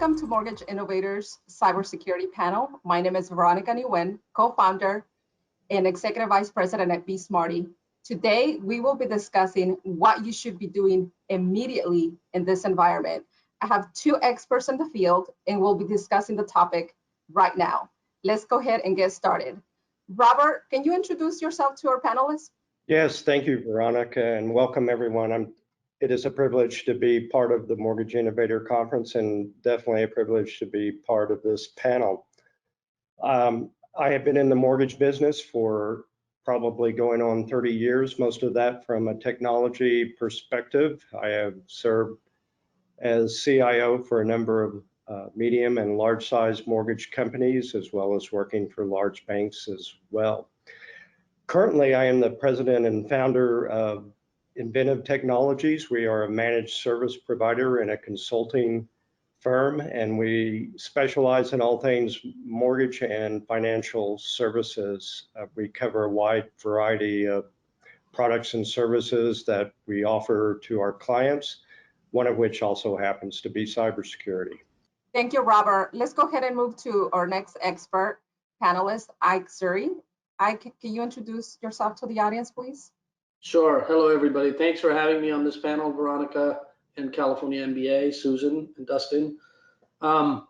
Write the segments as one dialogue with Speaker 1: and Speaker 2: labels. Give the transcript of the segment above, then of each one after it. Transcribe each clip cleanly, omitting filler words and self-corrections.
Speaker 1: Welcome to Mortgage Innovators Cybersecurity Panel. My name is Veronica Nguyen, co-founder and Executive Vice President at BeSmartee. Today, we will be discussing what you should be doing immediately in this environment. I have two experts in the field and we'll be discussing the topic right now. Let's go ahead and get started. Robert, can you introduce yourself to our panelists?
Speaker 2: Yes, thank you, Veronica, and welcome everyone. It is a privilege to be part of the Mortgage Innovator Conference and definitely a privilege to be part of this panel. I have been in the mortgage business for probably going on 30 years, most of that from a technology perspective. I have served as CIO for a number of medium and large size mortgage companies, as well as working for large banks as well. Currently, I am the president and founder of Inventiv Technologies. We are a managed service provider and a consulting firm, and we specialize in all things mortgage and financial services. We cover a wide variety of products and services that we offer to our clients, one of which also happens to be cybersecurity.
Speaker 1: Thank you, Robert. Let's go ahead and move to our next expert panelist, Suri. Can you introduce yourself to the audience, please?
Speaker 3: Sure. Hello, everybody. Thanks for having me on this panel, Veronica and California MBA, Susan and Dustin. I'm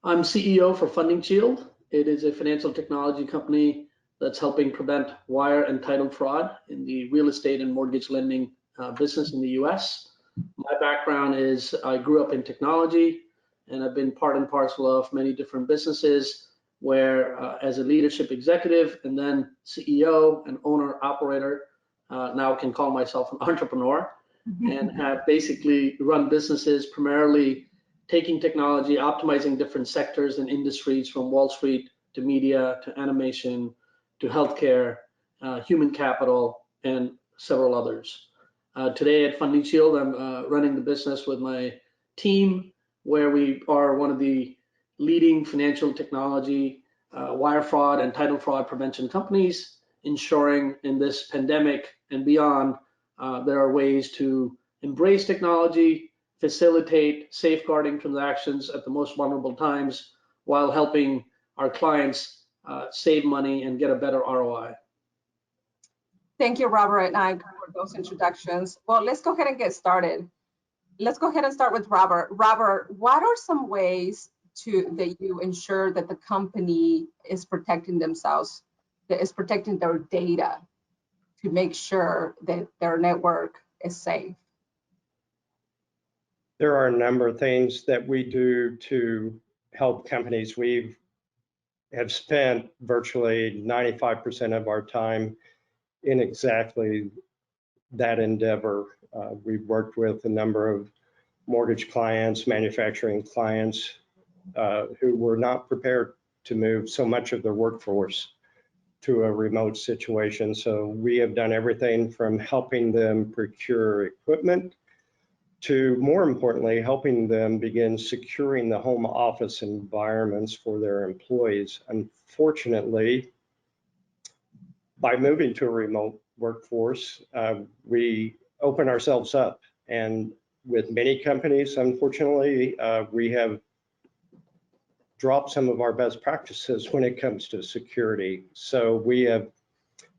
Speaker 3: CEO for Funding Shield. It is a financial technology company that's helping prevent wire and title fraud in the real estate and mortgage lending business in the US. My background is I grew up in technology, and I've been part and parcel of many different businesses where as a leadership executive and then CEO and owner operator, now can call myself an entrepreneur, and have basically run businesses primarily taking technology, optimizing different sectors and industries from Wall Street to media to animation to healthcare, human capital, and several others. Today at Funding Shield, I'm running the business with my team, where we are one of the leading financial technology, wire fraud and title fraud prevention companies, ensuring in this pandemic and beyond, there are ways to embrace technology, facilitate safeguarding transactions at the most vulnerable times, while helping our clients save money and get a better ROI.
Speaker 1: Thank you, Robert and I, for those introductions. Well, let's go ahead and get started. Let's go ahead and start with Robert. Robert, what are some ways that you ensure that the company is protecting themselves, that is protecting their data to make sure that their network is safe?
Speaker 2: There are a number of things that we do to help companies. We have spent virtually 95% of our time in exactly that endeavor. We've worked with a number of mortgage clients, manufacturing clients who were not prepared to move so much of their workforce to a remote situation. So we have done everything from helping them procure equipment to, more importantly, helping them begin securing the home office environments for their employees. Unfortunately, by moving to a remote workforce, we open ourselves up. And with many companies, unfortunately, we have drop some of our best practices when it comes to security. So we have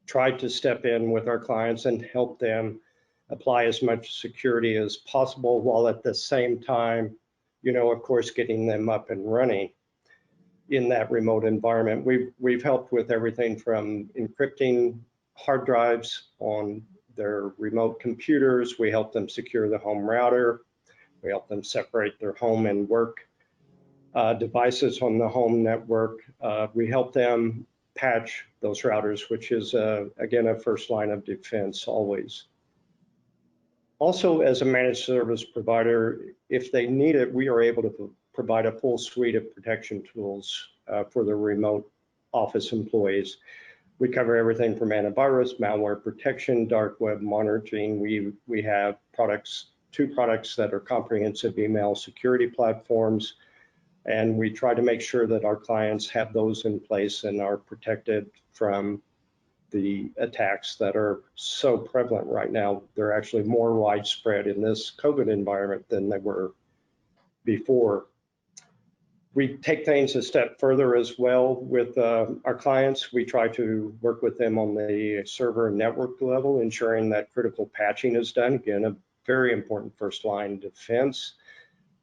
Speaker 2: tried to step in with our clients and help them apply as much security as possible, while at the same time, of course, getting them up and running in that remote environment. We've helped with everything from encrypting hard drives on their remote computers. We help them secure the home router. We help them separate their home and work devices on the home network. We help them patch those routers, which is, again, a first line of defense always. Also, as a managed service provider, if they need it, we are able to provide a full suite of protection tools for the remote office employees. We cover everything from antivirus, malware protection, dark web monitoring. We have two products that are comprehensive email security platforms, and we try to make sure that our clients have those in place and are protected from the attacks that are so prevalent right now. They're actually more widespread in this COVID environment than they were before. We take things a step further as well with our clients. We try to work with them on the server and network level, ensuring that critical patching is done. Again, a very important first line defense.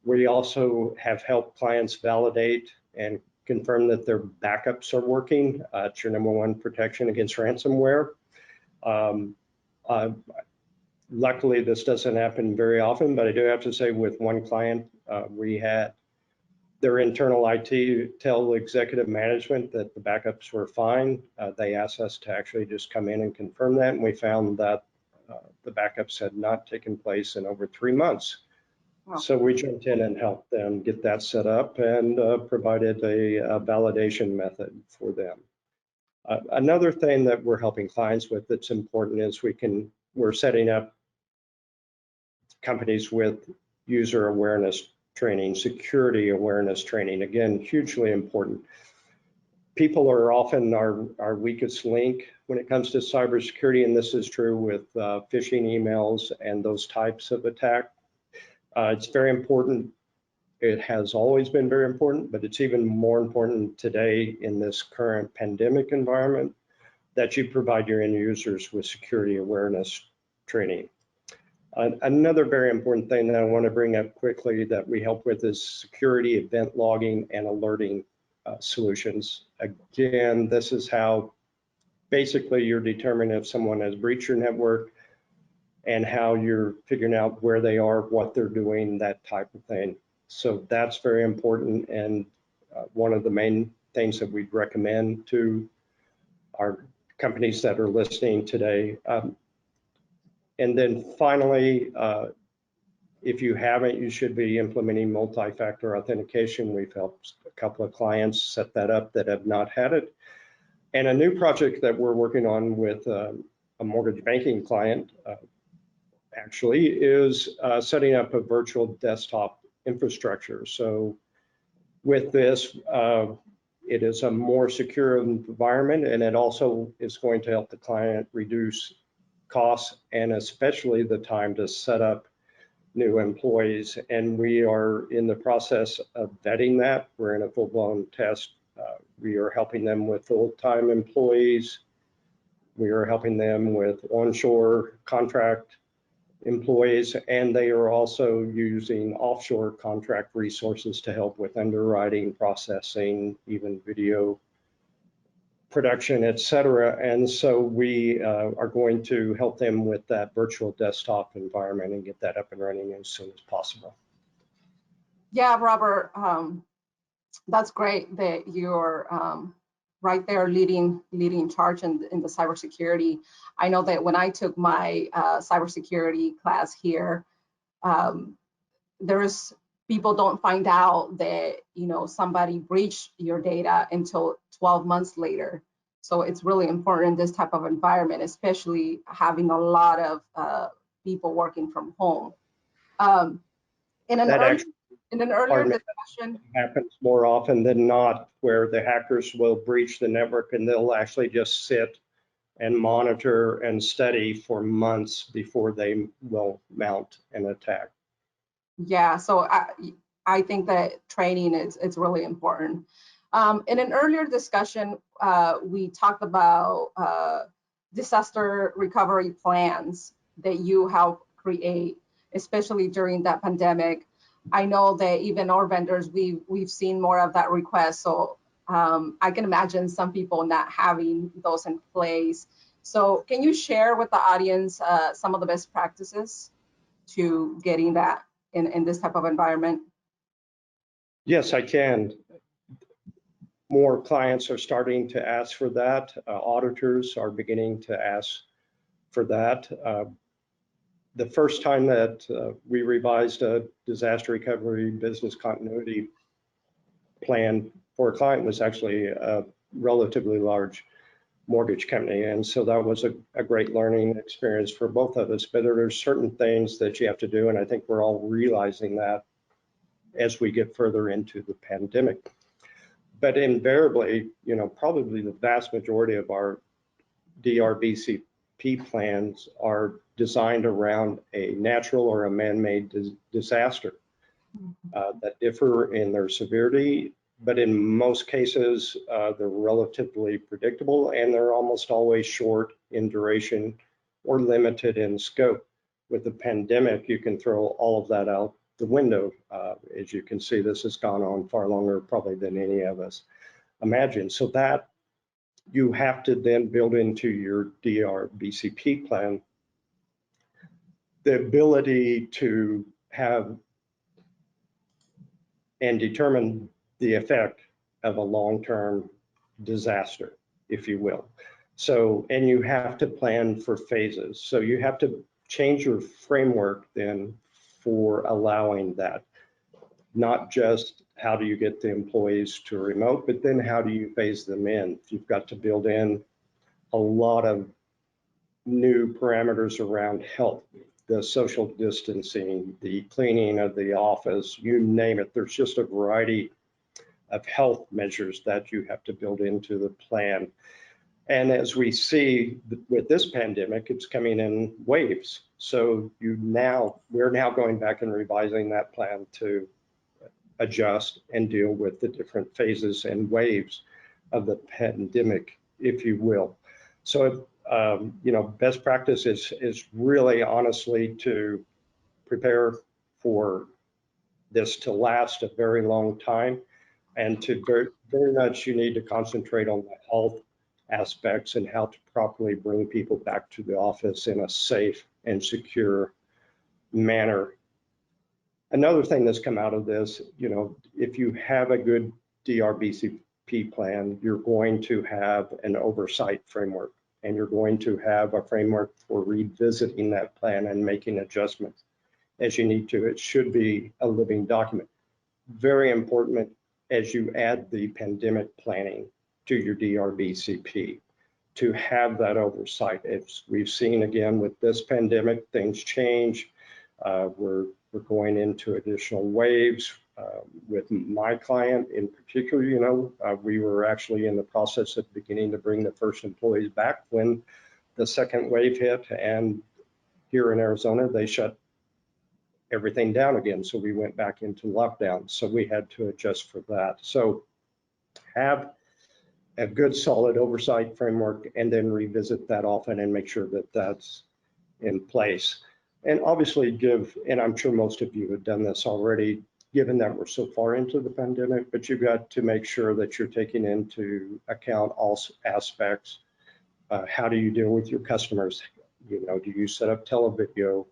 Speaker 2: We also have helped clients validate and confirm that their backups are working. It's your number one protection against ransomware. Luckily, this doesn't happen very often, but I do have to say with one client, we had their internal IT tell executive management that the backups were fine. They asked us to actually just come in and confirm that, and we found that the backups had not taken place in over 3 months.
Speaker 1: Wow.
Speaker 2: So we jumped in and helped them get that set up and provided a validation method for them. Another thing that we're helping clients with that's important is we're setting up companies with user awareness training, security awareness training. Again, hugely important. People are often our weakest link when it comes to cybersecurity, and this is true with phishing emails and those types of attack. It's very important. It has always been very important, but it's even more important today in this current pandemic environment that you provide your end users with security awareness training. Another very important thing that I want to bring up quickly that we help with is security event logging and alerting solutions. Again, this is how basically you're determining if someone has breached your network and how you're figuring out where they are, what they're doing, that type of thing. So that's very important, and one of the main things that we'd recommend to our companies that are listening today. And then finally, if you haven't, you should be implementing multi-factor authentication. We've helped a couple of clients set that up that have not had it. And a new project that we're working on with a mortgage banking client actually is setting up a virtual desktop infrastructure. So with this, it is a more secure environment, and it also is going to help the client reduce costs and especially the time to set up new employees. And we are in the process of vetting that. We're in a full-blown test. We are helping them with full-time employees. We are helping them with onshore contract employees, and they are also using offshore contract resources to help with underwriting, processing, even video production, et cetera. And so we are going to help them with that virtual desktop environment and get that up and running as soon as possible.
Speaker 1: Yeah, Robert, that's great that you're right there leading charge in the cybersecurity. I know that when I took my cybersecurity class here, there's people don't find out that somebody breached your data until 12 months later. So it's really important in this type of environment, especially having a lot of people working from home. In an earlier discussion,
Speaker 2: happens more often than not, where the hackers will breach the network and they'll actually just sit and monitor and study for months before they will mount an attack.
Speaker 1: Yeah, so I think that training is really important. In an earlier discussion, we talked about disaster recovery plans that you help create, especially during that pandemic. I know that even our vendors, we've seen more of that request. So I can imagine some people not having those in place. So can you share with the audience some of the best practices to getting that in this type of environment?
Speaker 2: Yes, I can. More clients are starting to ask for that. Auditors are beginning to ask for that. The first time that we revised a disaster recovery business continuity plan for a client was actually a relatively large mortgage company. And so that was a great learning experience for both of us. But there are certain things that you have to do, and I think we're all realizing that as we get further into the pandemic. But invariably, probably the vast majority of our DRBCP plans are designed around a natural or a man-made disaster that differ in their severity but in most cases, they're relatively predictable, and they're almost always short in duration or limited in scope. With the pandemic, you can throw all of that out the window. As you can see, this has gone on far longer probably than any of us imagined. So that you have to then build into your DR-BCP plan the ability to have and determine the effect of a long-term disaster, if you will. So, and you have to plan for phases. So you have to change your framework then for allowing that. Not just how do you get the employees to remote, but then how do you phase them in? You've got to build in a lot of new parameters around health, the social distancing, the cleaning of the office, you name it. There's just a variety of health measures that you have to build into the plan. And as we see with this pandemic, it's coming in waves. So we're now going back and revising that plan to adjust and deal with the different phases and waves of the pandemic, if you will. So, best practice is really honestly to prepare for this to last a very long time, and to very much you need to concentrate on the health aspects and how to properly bring people back to the office in a safe and secure manner. Another thing that's come out of this, if you have a good DR-BCP plan, you're going to have an oversight framework, and you're going to have a framework for revisiting that plan and making adjustments as you need to. It should be a living document. Very important as you add the pandemic planning to your DR-BCP, to have that oversight. As we've seen again with this pandemic, things change. We're going into additional waves. With my client in particular, we were actually in the process of beginning to bring the first employees back when the second wave hit, and here in Arizona, they shut everything down again. So we went back into lockdown. So we had to adjust for that. So have a good solid oversight framework and then revisit that often and make sure that that's in place. And obviously and I'm sure most of you have done this already, given that we're so far into the pandemic, but you've got to make sure that you're taking into account all aspects. How do you deal with your customers? Do you set up televideo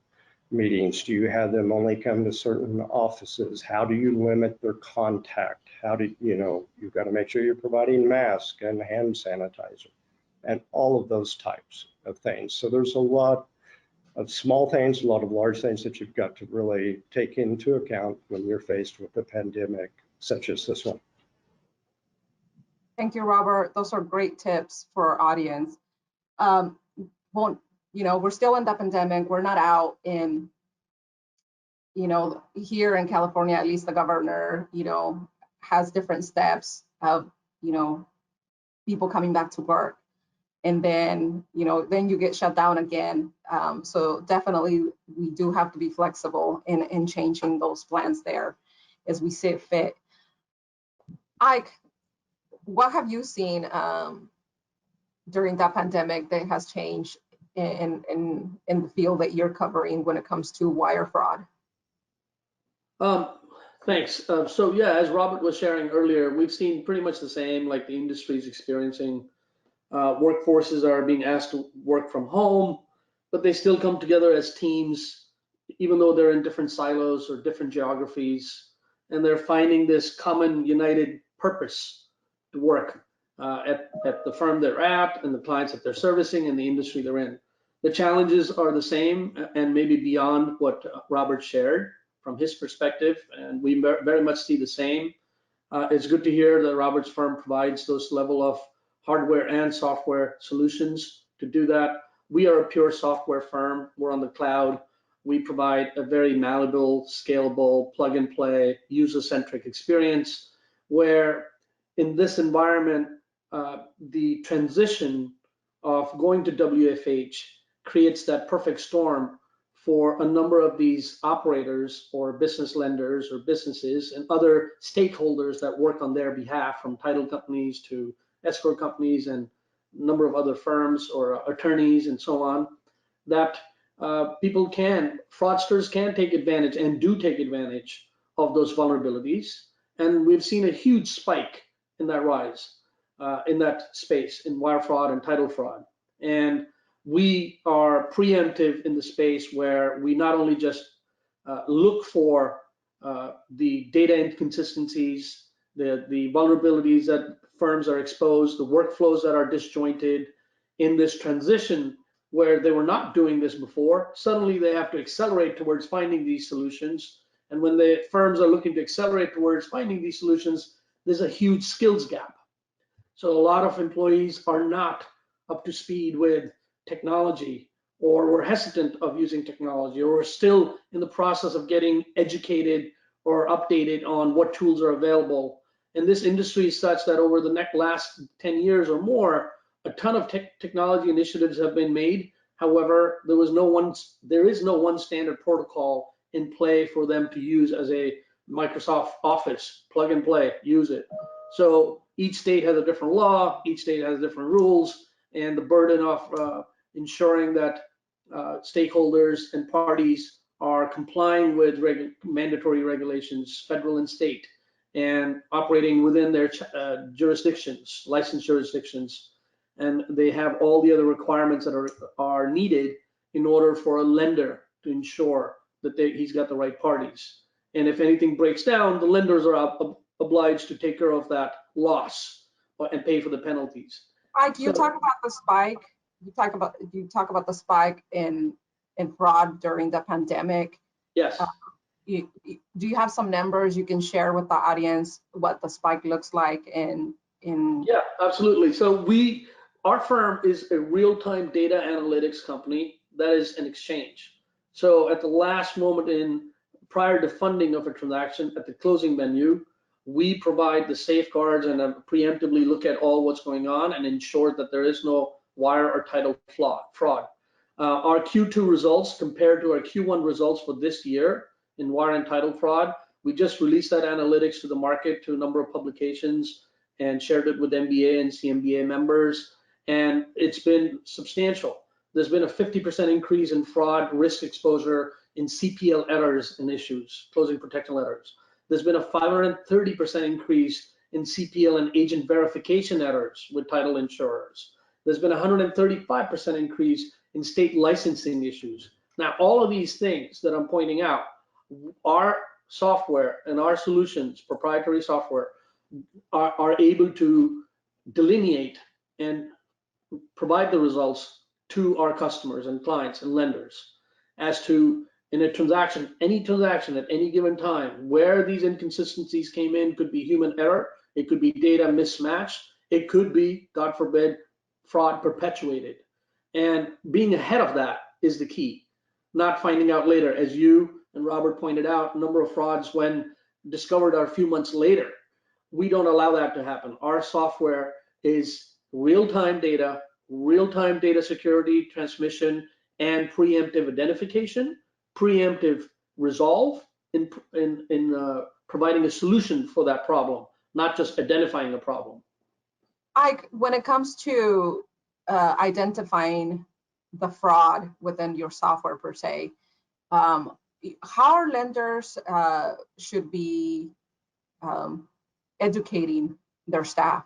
Speaker 2: meetings? Do you have them only come to certain offices? How do you limit their contact? You've got to make sure you're providing masks and hand sanitizer and all of those types of things. So there's a lot of small things, a lot of large things that you've got to really take into account when you're faced with a pandemic such as this one.
Speaker 1: Thank you, Robert. Those are great tips for our audience. We're still in the pandemic. We're not out in, here in California, at least the governor, has different steps of, people coming back to work. And then, then you get shut down again. So definitely we do have to be flexible in changing those plans there as we see fit. Ike, what have you seen during that pandemic that has changed in the field that you're covering when it comes to wire fraud?
Speaker 3: Thanks. So yeah, as Robert was sharing earlier, we've seen pretty much the same, like the industry is experiencing. Workforces are being asked to work from home, but they still come together as teams, even though they're in different silos or different geographies, and they're finding this common united purpose to work at the firm they're at and the clients that they're servicing and the industry they're in. The challenges are the same and maybe beyond what Robert shared from his perspective, and we very much see the same. It's good to hear that Robert's firm provides those level of hardware and software solutions to do that. We are a pure software firm. We're on the cloud. We provide a very malleable, scalable, plug and play, user-centric experience where in this environment, the transition of going to WFH creates that perfect storm for a number of these operators or business lenders or businesses and other stakeholders that work on their behalf, from title companies to escrow companies and a number of other firms or attorneys and so on, that fraudsters can take advantage and do take advantage of those vulnerabilities. And we've seen a huge spike in that rise, in that space, in wire fraud and title fraud. And we are preemptive in the space where we not only just look for the data inconsistencies, the vulnerabilities that firms are exposed, the workflows that are disjointed in this transition where they were not doing this before. Suddenly they have to accelerate towards finding these solutions. And when the firms are looking to accelerate towards finding these solutions, there's a huge skills gap. So a lot of employees are not up to speed with technology, or we're hesitant of using technology, or we're still in the process of getting educated or updated on what tools are available. And this industry is such that over the last 10 years or more, a ton of technology initiatives have been made. However, there is no one standard protocol in play for them to use as a Microsoft Office, plug and play, use it. So each state has a different law, each state has different rules, and the burden of ensuring that stakeholders and parties are complying with mandatory regulations, federal and state, and operating within their jurisdictions, licensed jurisdictions. And they have all the other requirements that are needed in order for a lender to ensure that he's got the right parties. And if anything breaks down, the lenders are obliged to take care of that loss and pay for the penalties.
Speaker 1: Mike, you talk about the spike. You talk about the spike in fraud during the pandemic.
Speaker 3: Yes.
Speaker 1: Do you have some numbers you can share with the audience what the spike looks like in?
Speaker 3: Yeah, absolutely. So our firm is a real-time data analytics company that is an exchange. So at the last moment prior to funding of a transaction, at the closing menu, we provide the safeguards and preemptively look at all what's going on and ensure that there is no wire or title fraud. Our Q2 results compared to our Q1 results for this year in wire and title fraud, we just released that analytics to the market, to a number of publications, and shared it with MBA and CMBA members, and it's been substantial. There's been a 50% increase in fraud risk exposure in CPL errors and issues, closing protection letters. There's been a 530% increase in CPL and agent verification errors with title insurers. There's been a 135% increase in state licensing issues. Now, all of these things that I'm pointing out, our software and our solutions, proprietary software, are able to delineate and provide the results to our customers and clients and lenders as to, in a transaction, any transaction at any given time, where these inconsistencies came in. Could be human error, it could be data mismatched, it could be, God forbid, fraud perpetuated. And being ahead of that is the key, not finding out later. As you and Robert pointed out, a number of frauds when discovered are a few months later. We don't allow that to happen. Our software is real-time data security, transmission, and preemptive identification, preemptive resolve in providing a solution for that problem, not just identifying a problem.
Speaker 1: Ike, when it comes to identifying the fraud within your software per se, how are lenders should be educating their staff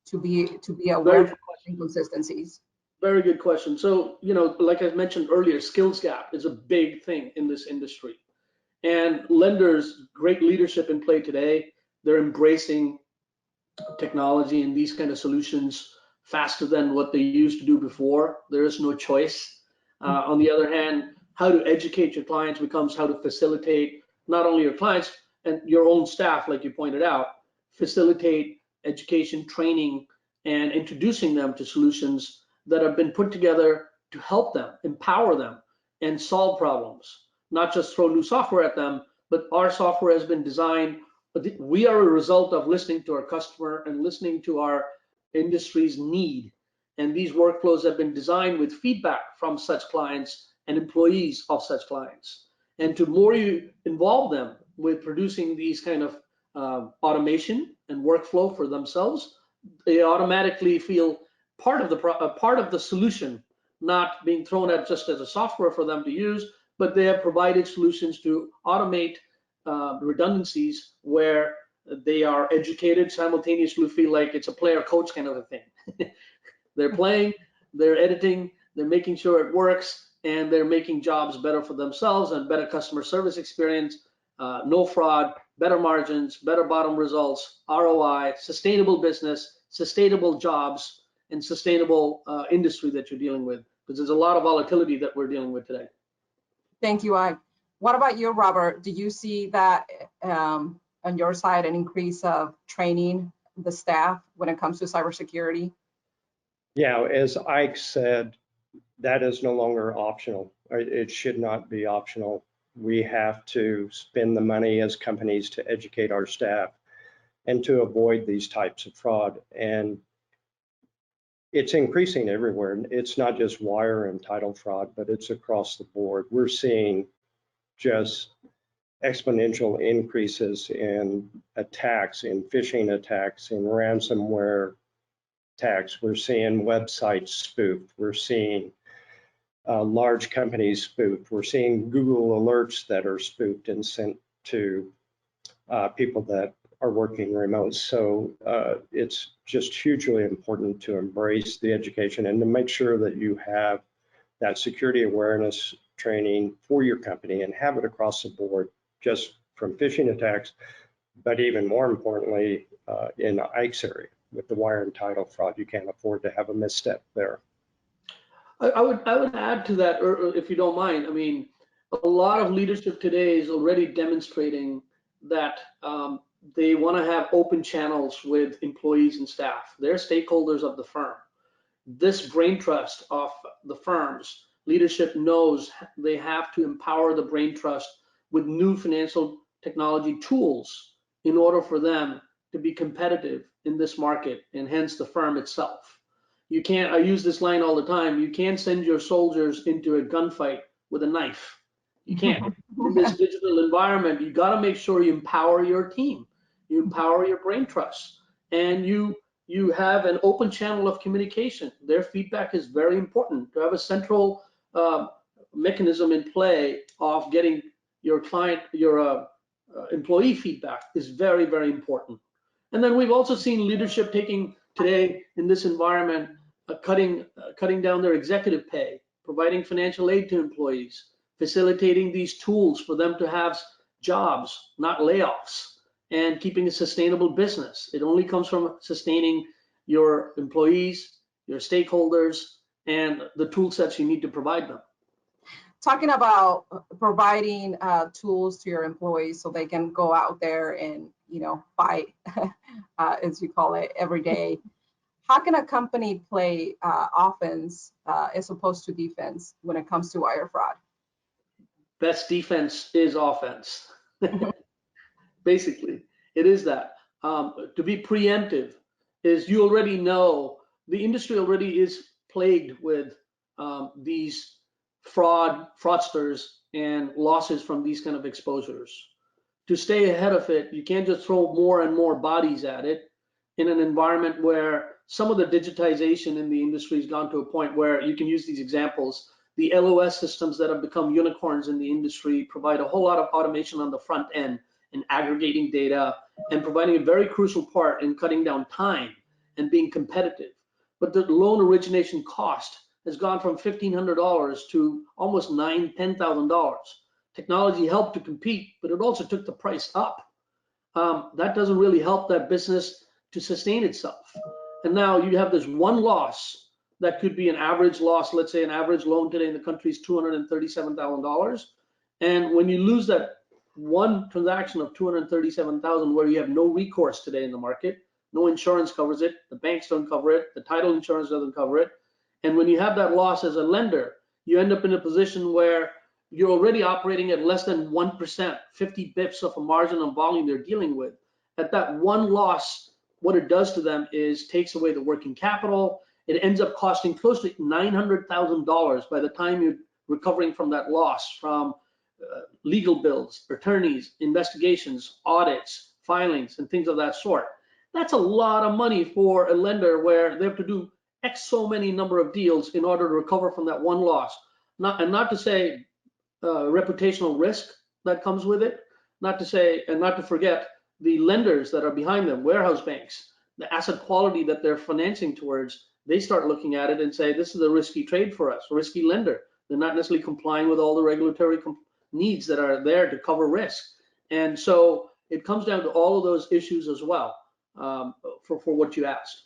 Speaker 1: to be aware of inconsistencies?
Speaker 3: Very good question. So, like I mentioned earlier, skills gap is a big thing in this industry. And lenders, great leadership in play today, they're embracing technology and these kind of solutions faster than what they used to do before. There is no choice. On the other hand, how to educate your clients becomes how to facilitate not only your clients and your own staff, like you pointed out, facilitate education, training, and introducing them to solutions that have been put together to help them, empower them, and solve problems. Not just throw new software at them, but our software has been designed. We are a result of listening to our customer and listening to our industry's need. And these workflows have been designed with feedback from such clients and employees of such clients. And to more you involve them with producing these kind of automation and workflow for themselves, they automatically feel part of the solution, not being thrown at just as a software for them to use, but they have provided solutions to automate redundancies where they are educated, simultaneously feel like it's a player coach kind of a thing. They're playing, they're editing, they're making sure it works, and they're making jobs better for themselves and better customer service experience, no fraud, better margins, better bottom results, ROI, sustainable business, sustainable jobs, and sustainable industry that you're dealing with, because there's a lot of volatility that we're dealing with today.
Speaker 1: Thank you, Ike. What about you, Robert? Do you see that on your side an increase of training the staff when it comes to cybersecurity?
Speaker 2: Yeah, as Ike said, that is no longer optional. It should not be optional. We have to spend the money as companies to educate our staff and to avoid these types of fraud. And it's increasing everywhere. It's not just wire and title fraud, but it's across the board. We're seeing just exponential increases in attacks, in phishing attacks, in ransomware attacks. We're seeing websites spoofed. We're seeing large companies spoofed. We're seeing Google alerts that are spoofed and sent to people that are working remote. So it's just hugely important to embrace the education and to make sure that you have that security awareness training for your company and have it across the board, just from phishing attacks, but even more importantly, in Ike's area with the wire and title fraud. You can't afford to have a misstep there.
Speaker 3: I would add to that, if you don't mind. I mean, a lot of leadership today is already demonstrating that they want to have open channels with employees and staff. They're stakeholders of the firm. This brain trust of the firms, leadership knows they have to empower the brain trust with new financial technology tools in order for them to be competitive in this market, and hence the firm itself. You can't, I use this line all the time, you can't send your soldiers into a gunfight with a knife. You can't. In this digital environment, you got to make sure you empower your team, you empower your brain trust, and you have an open channel of communication. Their feedback is very important. To have a central mechanism in play of getting your client, your employee feedback is very, very important. And then we've also seen leadership taking today in this environment, cutting down their executive pay, providing financial aid to employees, facilitating these tools for them to have jobs, not layoffs, and keeping a sustainable business. It only comes from sustaining your employees, your stakeholders, and the tool sets you need to provide them.
Speaker 1: Talking about providing tools to your employees so they can go out there and, fight, as you call it, every day. How can a company play offense as opposed to defense when it comes to wire fraud?
Speaker 3: Best defense is offense. Basically, it is that. To be preemptive is, you already know, the industry already is plagued with these fraudsters and losses from these kind of exposures. To stay ahead of it, you can't just throw more and more bodies at it in an environment where some of the digitization in the industry has gone to a point where you can use these examples. The LOS systems that have become unicorns in the industry provide a whole lot of automation on the front end and aggregating data and providing a very crucial part in cutting down time and being competitive. But the loan origination cost has gone from $1,500 to almost $9,000, $10,000. Technology helped to compete, but it also took the price up. That doesn't really help that business to sustain itself. And now you have this one loss that could be an average loss. Let's say an average loan today in the country is $237,000. And when you lose that one transaction of $237,000 where you have no recourse today in the market, no insurance covers it, the banks don't cover it, the title insurance doesn't cover it. And when you have that loss as a lender, you end up in a position where you're already operating at less than 1%, 50 bips of a margin on volume they're dealing with. At that one loss, what it does to them is takes away the working capital. It ends up costing close to $900,000 by the time you recovering from that loss from legal bills, attorneys, investigations, audits, filings, and things of that sort. That's a lot of money for a lender where they have to do X so many number of deals in order to recover from that one loss. Not to say reputational risk that comes with it, not to say, and not to forget the lenders that are behind them, warehouse banks, the asset quality that they're financing towards. They start looking at it and say, this is a risky trade for us, a risky lender. They're not necessarily complying with all the regulatory needs that are there to cover risk. And so it comes down to all of those issues as well, for what you asked.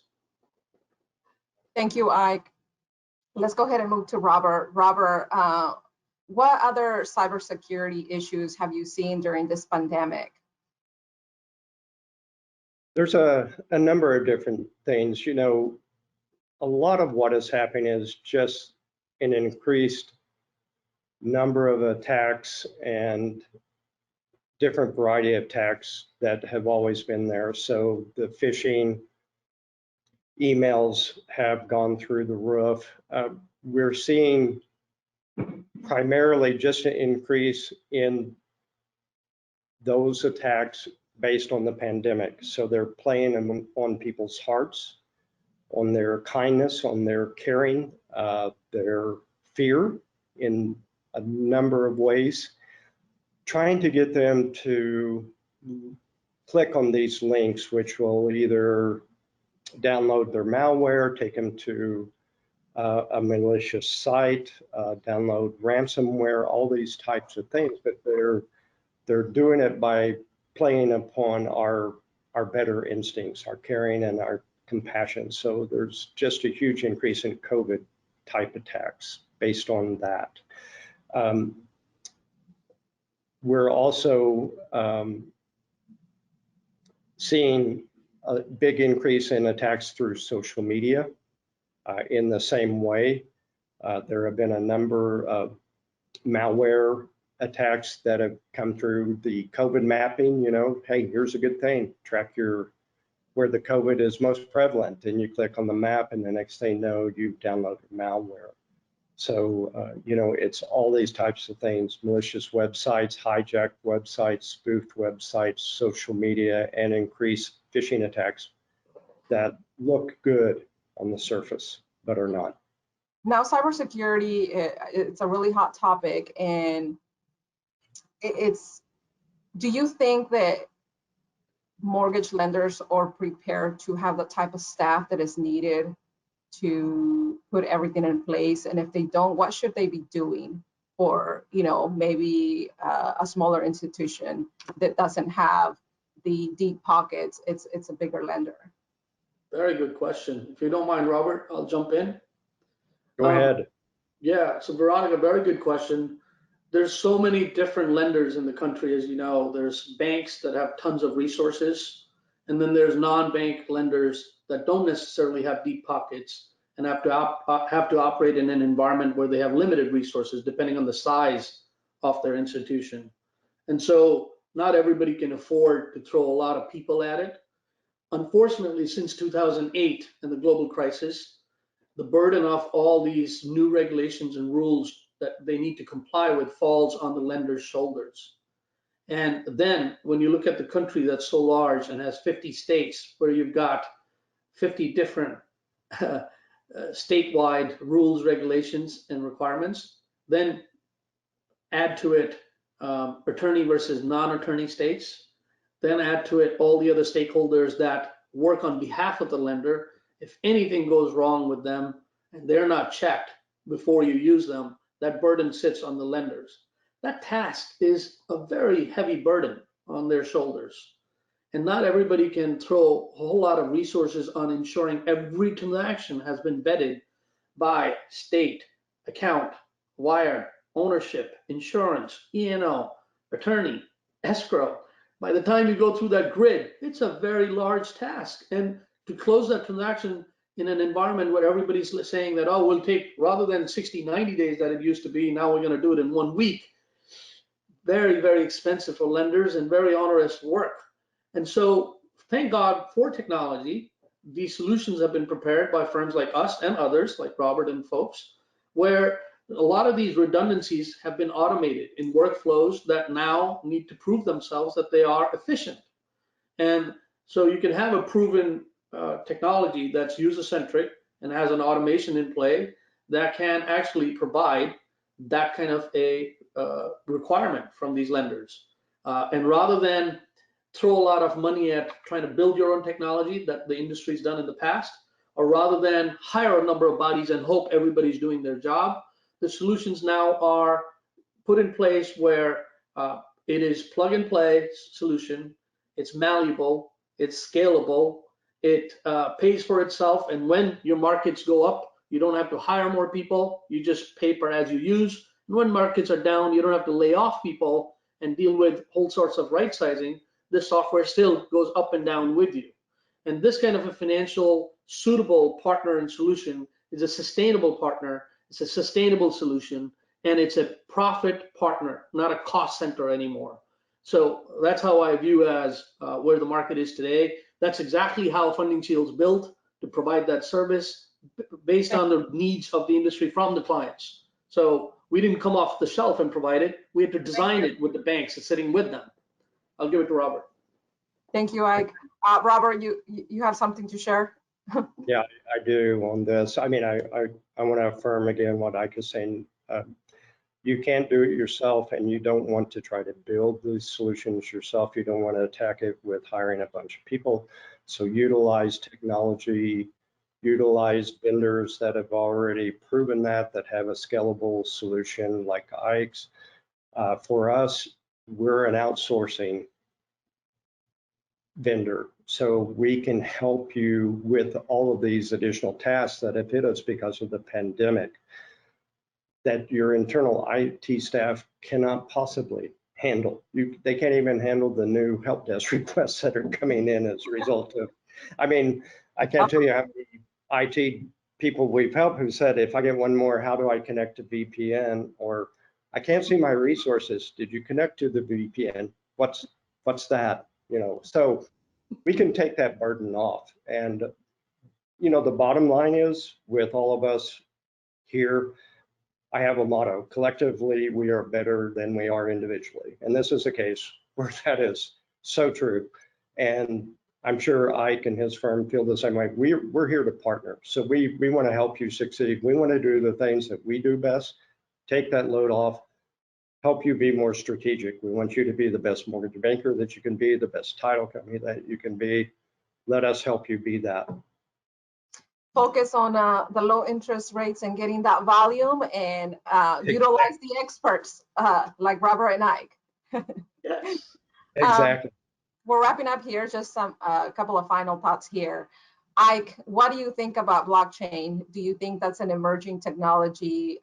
Speaker 1: Thank you, Ike. Let's go ahead and move to Robert. Robert, what other cybersecurity issues have you seen during this pandemic?
Speaker 2: There's a number of different things. You know, a lot of what is happening is just an increased number of attacks and different variety of attacks that have always been there. So the phishing emails have gone through the roof. We're seeing primarily just an increase in those attacks based on the pandemic. So they're playing on people's hearts, on their kindness, on their caring, their fear in a number of ways, trying to get them to click on these links, which will either download their malware, take them to a malicious site, download ransomware, all these types of things. But they're doing it by playing upon our better instincts, our caring and our compassion. So there's just a huge increase in COVID type attacks based on that. We're also seeing a big increase in attacks through social media in the same way. There have been a number of malware attacks that have come through the COVID mapping. You know, hey, here's a good thing, track where the COVID is most prevalent, and you click on the map, and the next thing you know, you've downloaded malware. So, you know, it's all these types of things: malicious websites, hijacked websites, spoofed websites, social media, and increased phishing attacks that look good on the surface, but are not.
Speaker 1: Now, cybersecurity, it's a really hot topic, and do you think that mortgage lenders are prepared to have the type of staff that is needed to put everything in place? And if they don't, what should they be doing? Or, you know, maybe a smaller institution that doesn't have the deep pockets, it's a bigger lender.
Speaker 3: Very good question. If you don't mind, Robert, I'll jump in.
Speaker 2: Go ahead.
Speaker 3: Yeah, so Veronica, very good question. There's so many different lenders in the country, as you know. There's banks that have tons of resources, and then there's non-bank lenders that don't necessarily have deep pockets and have to operate in an environment where they have limited resources depending on the size of their institution. And so not everybody can afford to throw a lot of people at it. Unfortunately, since 2008 and the global crisis, the burden of all these new regulations and rules that they need to comply with falls on the lender's shoulders. And then when you look at the country that's so large and has 50 states where you've got 50 different statewide rules, regulations, and requirements, then add to it attorney versus non-attorney states, then add to it all the other stakeholders that work on behalf of the lender. If anything goes wrong with them and they're not checked before you use them, that burden sits on the lenders. That task is a very heavy burden on their shoulders. And not everybody can throw a whole lot of resources on ensuring every transaction has been vetted by state, account, wire, ownership, insurance, E&O, attorney, escrow. By the time you go through that grid, it's a very large task. And to close that transaction in an environment where everybody's saying that, oh, we'll take, rather than 60, 90 days that it used to be, now we're going to do it in 1 week. Very, very expensive for lenders and very onerous work. And so thank God for technology. These solutions have been prepared by firms like us and others like Robert and folks, where a lot of these redundancies have been automated in workflows that now need to prove themselves that they are efficient. And so you can have a proven technology that's user-centric and has an automation in play that can actually provide that kind of a requirement from these lenders. And rather than throw a lot of money at trying to build your own technology that the industry's done in the past, or rather than hire a number of bodies and hope everybody's doing their job, the solutions now are put in place where it is plug and play solution, it's malleable, it's scalable, it pays for itself, and when your markets go up, you don't have to hire more people, you just pay per as you use. And when markets are down, you don't have to lay off people and deal with whole sorts of right sizing. This software still goes up and down with you. And this kind of a financial suitable partner and solution is a sustainable partner, it's a sustainable solution, and it's a profit partner, not a cost center anymore. So that's how I view as where the market is today. That's exactly how Funding Shield's built to provide that service based on the needs of the industry from the clients. So we didn't come off the shelf and provide it. We had to design it with the banks that's sitting with them. I'll give it to Robert.
Speaker 1: Thank you, Ike. Robert, you have something to share?
Speaker 2: Yeah, I do on this. I mean, I want to affirm again what Ike is saying. You can't do it yourself, and you don't want to try to build these solutions yourself. You don't want to attack it with hiring a bunch of people. So utilize technology, utilize vendors that have already proven that have a scalable solution like Ike's. For us, we're an outsourcing vendor, so we can help you with all of these additional tasks that have hit us because of the pandemic that your internal IT staff cannot possibly handle. They can't even handle the new help desk requests that are coming in as a result of, I mean, I can't tell you how many IT people we've helped who said, if I get one more, how do I connect to VPN? Or I can't see my resources. Did you connect to the VPN? What's that? You know, so we can take that burden off. And, you know, the bottom line is with all of us here, I have a motto: collectively, we are better than we are individually. And this is a case where that is so true. And I'm sure Ike and his firm feel the same way. We're here to partner. So we want to help you succeed. We want to do the things that we do best, take that load off, help you be more strategic. We want you to be the best mortgage banker that you can be, the best title company that you can be. Let us help you be that.
Speaker 1: Focus on the low interest rates and getting that volume, and utilize the experts like Robert and Ike.
Speaker 3: Yes.
Speaker 2: Exactly.
Speaker 1: We're wrapping up here, just a couple of final thoughts here. Ike, what do you think about blockchain? Do you think that's an emerging technology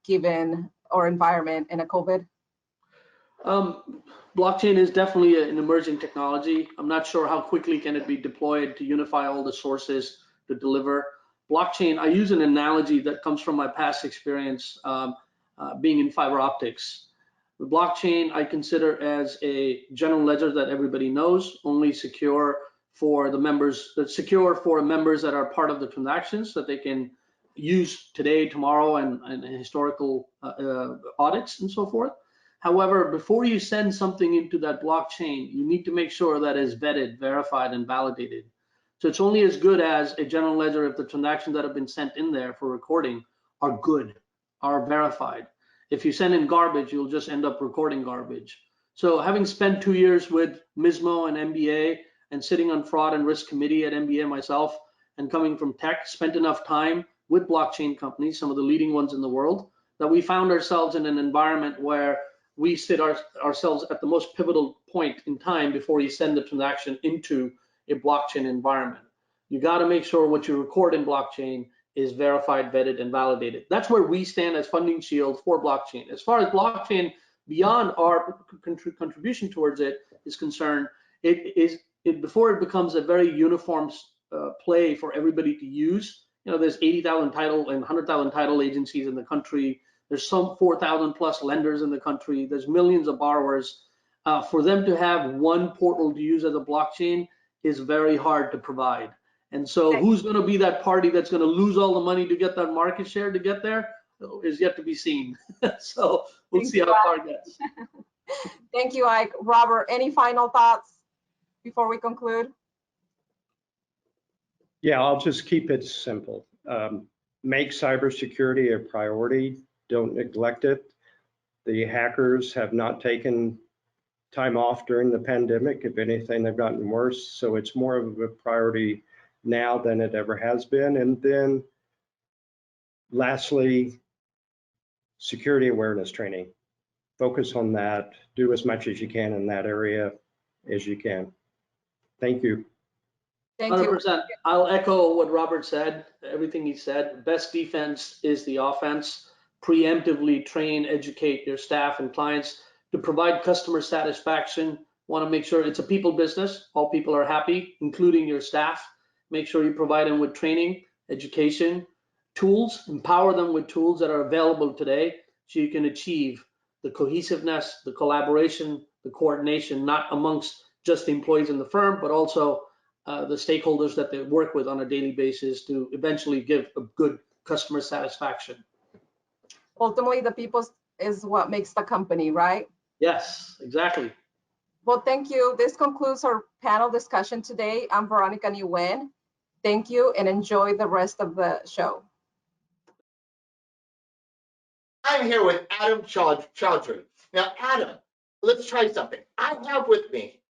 Speaker 1: given our environment in a COVID?
Speaker 3: Blockchain is definitely an emerging technology. I'm not sure how quickly can it be deployed to unify all the sources to deliver. Blockchain, I use an analogy that comes from my past experience being in fiber optics. The blockchain I consider as a general ledger that everybody knows, only secure for the members, that's secure for members that are part of the transactions that they can use today, tomorrow, and historical audits and so forth. However, before you send something into that blockchain, you need to make sure that it's vetted, verified, and validated. So it's only as good as a general ledger if the transactions that have been sent in there for recording are good, are verified. If you send in garbage, you'll just end up recording garbage. So having spent 2 years with MISMO and MBA and sitting on fraud and risk committee at MBA myself, and coming from tech, spent enough time with blockchain companies, some of the leading ones in the world, that we found ourselves in an environment where we sit ourselves at the most pivotal point in time before you send the transaction into a blockchain environment. You got to make sure what you record in blockchain is verified, vetted, and validated. That's where we stand as Funding Shield for blockchain. As far as blockchain, beyond our contribution towards it is concerned, before it becomes a very uniform play for everybody to use. You know, there's 80,000 title and 100,000 title agencies in the country. There's some 4,000 plus lenders in the country. There's millions of borrowers. For them to have one portal to use as a blockchain is very hard to provide. And so who's going to be that party that's going to lose all the money to get that market share to get there? is yet to be seen. So we'll
Speaker 1: Thank
Speaker 3: see
Speaker 1: you,
Speaker 3: how far it gets.
Speaker 1: Thank you, Ike. Robert, any final thoughts before we conclude?
Speaker 2: Yeah, I'll just keep it simple. Make cybersecurity a priority. Don't neglect it. The hackers have not taken time off during the pandemic. If anything, they've gotten worse. So it's more of a priority now than it ever has been. And then lastly, security awareness training. Focus on that. Do as much as you can in that area as you can. Thank you.
Speaker 1: Thank you.
Speaker 3: 100%. I'll echo what Robert said, everything he said. Best defense is the offense. Preemptively train, educate your staff and clients to provide customer satisfaction. Want to make sure it's a people business. All people are happy, including your staff. Make sure you provide them with training, education, tools, empower them with tools that are available today so you can achieve the cohesiveness, the collaboration, the coordination, not amongst just the employees in the firm, but also the stakeholders that they work with on a daily basis to eventually give a good customer satisfaction.
Speaker 1: Ultimately, the people is what makes the company, right?
Speaker 3: Yes, exactly.
Speaker 1: Well, thank you. This concludes our panel discussion today. I'm Veronica Nguyen. Thank you and enjoy the rest of the show.
Speaker 4: I'm here with Adam Chaudhry. Now, Adam, let's try something. I have with me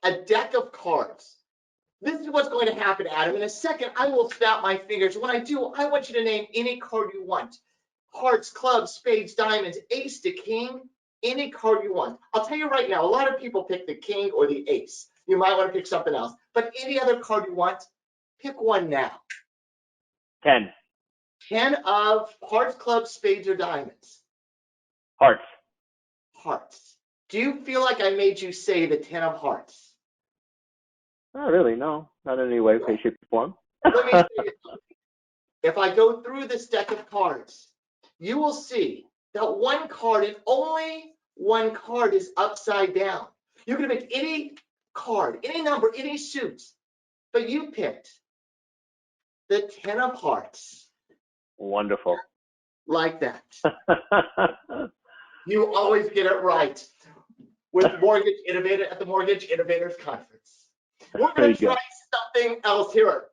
Speaker 4: a deck of cards. This is what's going to happen, Adam. In a second, I will snap my fingers. When I do, I want you to name any card you want. Hearts, clubs, spades, diamonds, ace to king, any card you want. I'll tell you right now, a lot of people pick the king or the ace. You might want to pick something else. But any other card you want, pick one now.
Speaker 5: 10.
Speaker 4: 10 of hearts, clubs, spades, or diamonds.
Speaker 5: Hearts.
Speaker 4: Hearts. Do you feel like I made you say the 10 of hearts?
Speaker 5: Not really, no. Not in any way, shape, or form.
Speaker 4: Let me say it. If I go through this deck of cards, you will see that one card and only one card is upside down. You can pick any card, any number, any suit, but you picked the 10 of hearts.
Speaker 5: Wonderful.
Speaker 4: Like that. You always get it right with Mortgage Innovator at the Mortgage Innovators Conference. We're going to try something else here.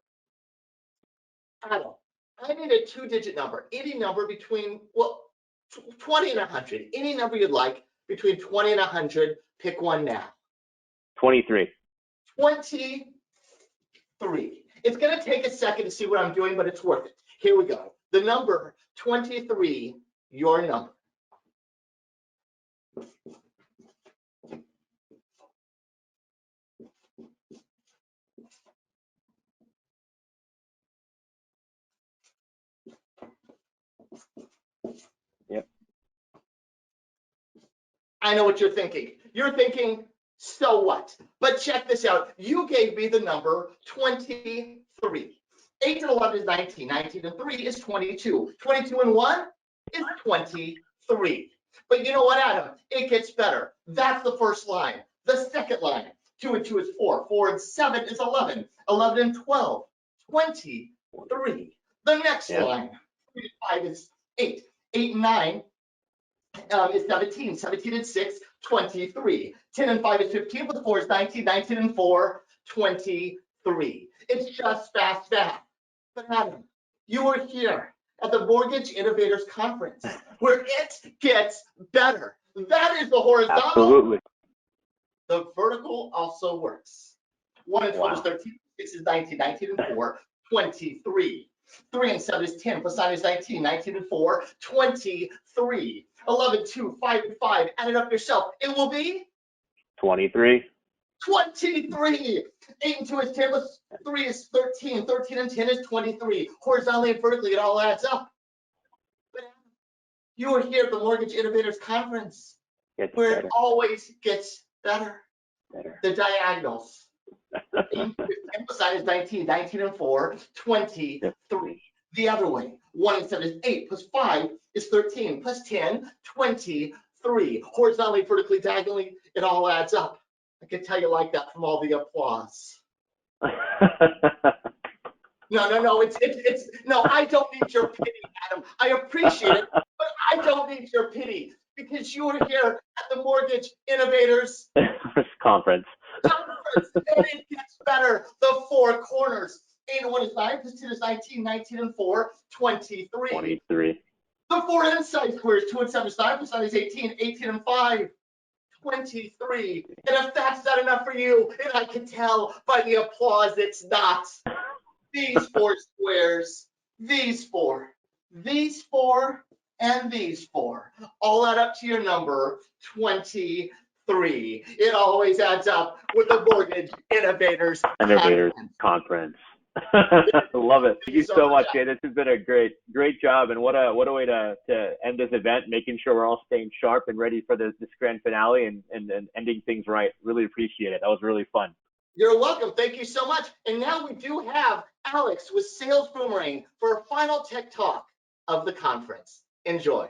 Speaker 4: Adam, I need a 2-digit number, any number between, well, 20 and 100, any number you'd like between 20 and 100, pick one now.
Speaker 5: 23.
Speaker 4: 23. It's going to take a second to see what I'm doing, but it's worth it. Here we go. The number 23, your number.
Speaker 5: Yep.
Speaker 4: I know what you're thinking. You're thinking, so what? But check this out. You gave me the number 23. 8 and 11 is 19. 19 and 3 is 22. 22 and 1 is 23. But you know what, Adam? It gets better. That's the first line. The second line, 2 and 2 is 4. 4 and 7 is 11. 11 and 12, 23. The next line, 3 and 5 is 8. 8 and 9 is 17. 17 and 6, 23. 10 and 5 is 15, but the 4 is 19. 19 and 4, 23. It's just fast math. But Adam, you were here at the Mortgage Innovators Conference, where it gets better. That is the horizontal.
Speaker 5: Absolutely.
Speaker 4: The vertical also works. 1 and 12 is 13. 6 is 19. 19 and 4, 23. 3 and 7 is 10, plus 9 is 19. 19 and 4, 23. 11, 2, 5 and 5. Add it up yourself. It will be
Speaker 5: 23.
Speaker 4: 23. 8 and 2 is 10, plus 3 is 13. 13 and 10 is 23. Horizontally and vertically, it all adds up. But you were here at the Mortgage Innovators Conference, where it always gets better. The diagonals. 10 plus 9 is 19. 19 and 4, 23. The other way. 1 and 7 is 8, plus 5 is 13, plus 10, 23. Horizontally, vertically, diagonally, it all adds up. I can tell you like that from all the applause. No, it's, no, I don't need your pity, Adam. I appreciate it, but I don't need your pity because you were here at the Mortgage Innovators
Speaker 5: Conference.
Speaker 4: And it gets better. The four corners. 8 and 1 is 9, plus 10 is 19, 19 and 4, 23.
Speaker 5: 23.
Speaker 4: The four inside squares, 2 and 7 is 9, plus 9 is 18, 18 and 5, 23. And if that's not enough for you, and I can tell by the applause it's not, these four squares, these four, and these four, all add up to your number, 23. It always adds up with the Mortgage Innovators
Speaker 5: Conference. Love it. Thank you so much, Jay. This has been a great job, and what a way to end this event, making sure we're all staying sharp and ready for this grand finale and ending things right. Really appreciate it. That was really fun.
Speaker 4: You're welcome. Thank you so much. And now we do have Alex with Sales Boomerang for a final tech talk of the conference. Enjoy.